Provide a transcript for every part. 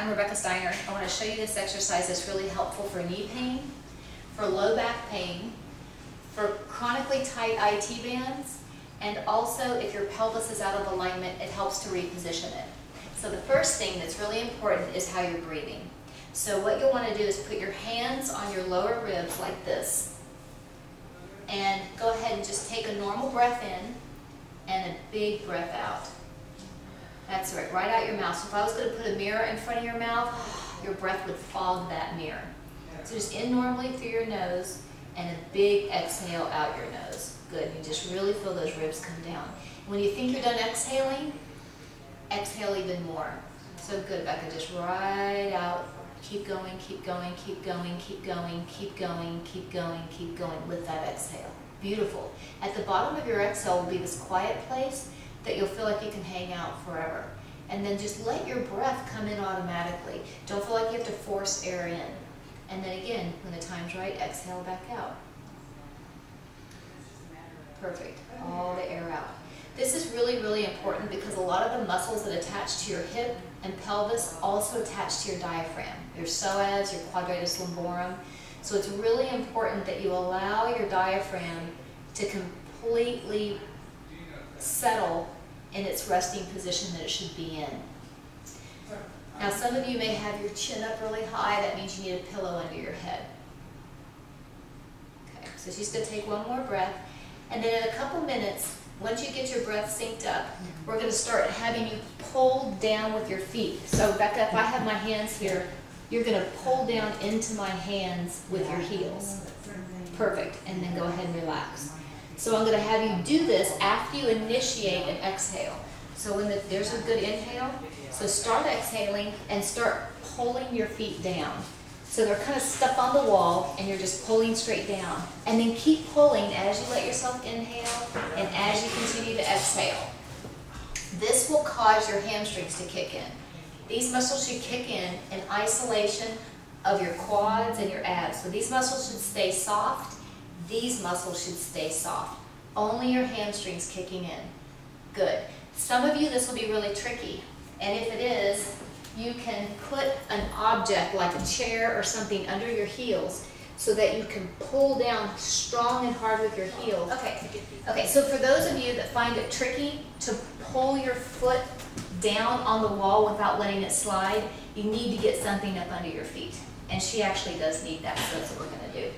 I'm Rebecca Steiner. I want to show you this exercise that's really helpful for knee pain, for low back pain, for chronically tight IT bands, and also if your pelvis is out of alignment, it helps to reposition it. So the first thing that's really important is how you're breathing. So what you'll want to do is put your hands on your lower ribs like this, and go ahead and just take a normal breath in and a big breath out. That's right out your mouth. So if I was going to put a mirror in front of your mouth, your breath would fog that mirror. So just in normally through your nose and a big exhale out your nose. Good. You just really feel those ribs come down. When you think you're done exhaling, exhale even more. So good, Becca. Just right out. Keep going, keep going, keep going, keep going, keep going, keep going, keep going with that exhale. Beautiful. At the bottom of your exhale will be this quiet place that you'll feel like you can hang out forever. And then just let your breath come in automatically. Don't feel like you have to force air in. And then again, when the time's right, exhale back out. Perfect. All the air out. This is really, really important because a lot of the muscles that attach to your hip and pelvis also attach to your diaphragm, your psoas, your quadratus lumborum. So it's really important that you allow your diaphragm to completely settle in its resting position that it should be in. Now some of you may have your chin up really high. That means you need a pillow under your head. Okay, so she's going to take one more breath, and then in a couple minutes, once you get your breath synced up, we're going to start having you pull down with your feet. So Becca, if I have my hands here, you're going to pull down into my hands with your heels. Perfect. And then go ahead and relax. So I'm going to have you do this after you initiate an exhale. So when there's a good inhale, so start exhaling and start pulling your feet down. So they're kind of stuck on the wall and you're just pulling straight down. And then keep pulling as you let yourself inhale and as you continue to exhale. This will cause your hamstrings to kick in. These muscles should kick in isolation of your quads and your abs. So these muscles should stay soft. These muscles should stay soft. Only your hamstrings kicking in. Good. Some of you, this will be really tricky. And if it is, you can put an object like a chair or something under your heels so that you can pull down strong and hard with your heels. Okay, so for those of you that find it tricky to pull your foot down on the wall without letting it slide, you need to get something up under your feet. And she actually does need that, so that's what we're going to do.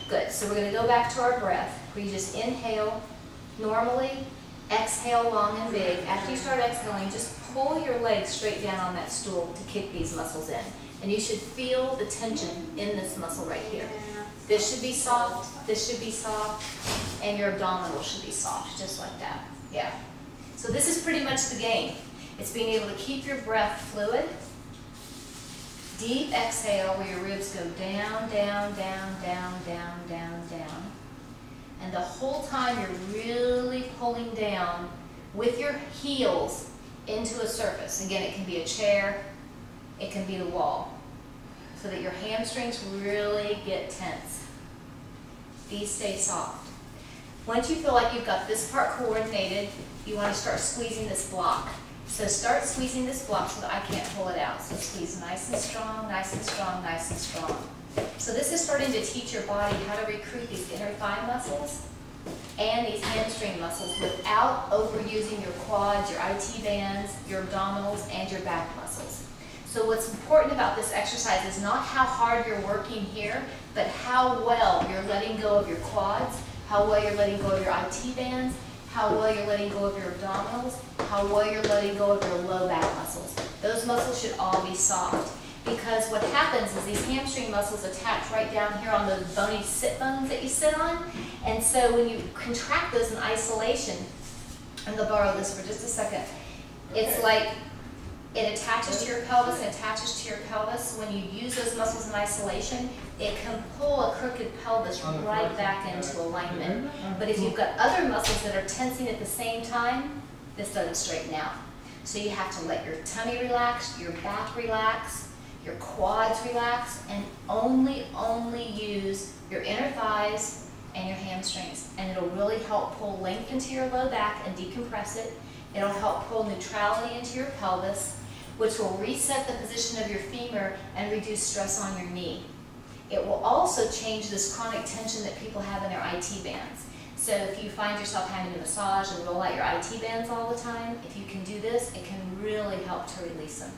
Good, so we're going to go back to our breath, where you just inhale normally, exhale long and big. After you start exhaling, just pull your legs straight down on that stool to kick these muscles in. And you should feel the tension in this muscle right here. This should be soft, this should be soft, and your abdominals should be soft, just like that. Yeah. So this is pretty much the game. It's being able to keep your breath fluid. Deep exhale where your ribs go down, down, down, down, down, down, down. And the whole time you're really pulling down with your heels into a surface. Again, it can be a chair, it can be the wall, so that your hamstrings really get tense. These stay soft. Once you feel like you've got this part coordinated, you want to start squeezing this block. So start squeezing this block so that I can't pull it out. So squeeze nice and strong, nice and strong, nice and strong. So this is starting to teach your body how to recruit these inner thigh muscles and these hamstring muscles without overusing your quads, your IT bands, your abdominals, and your back muscles. So what's important about this exercise is not how hard you're working here, but how well you're letting go of your quads, how well you're letting go of your IT bands, how well you're letting go of your abdominals, how well you're letting go of your low back muscles. Those muscles should all be soft. Because what happens is these hamstring muscles attach right down here on those bony sit bones that you sit on. And so when you contract those in isolation, I'm going to borrow this for just a second, it's like it attaches to your pelvis and attaches to your pelvis. When you use those muscles in isolation, it can pull a crooked pelvis right back into alignment. But if you've got other muscles that are tensing at the same time, this doesn't straighten out. So you have to let your tummy relax, your back relax, your quads relax, and only use your inner thighs and your hamstrings. And it'll really help pull length into your low back and decompress it. It'll help pull neutrality into your pelvis. which will reset the position of your femur and reduce stress on your knee. It will also change this chronic tension that people have in their IT bands. So if you find yourself having to massage and roll out your IT bands all the time, if you can do this, it can really help to release them.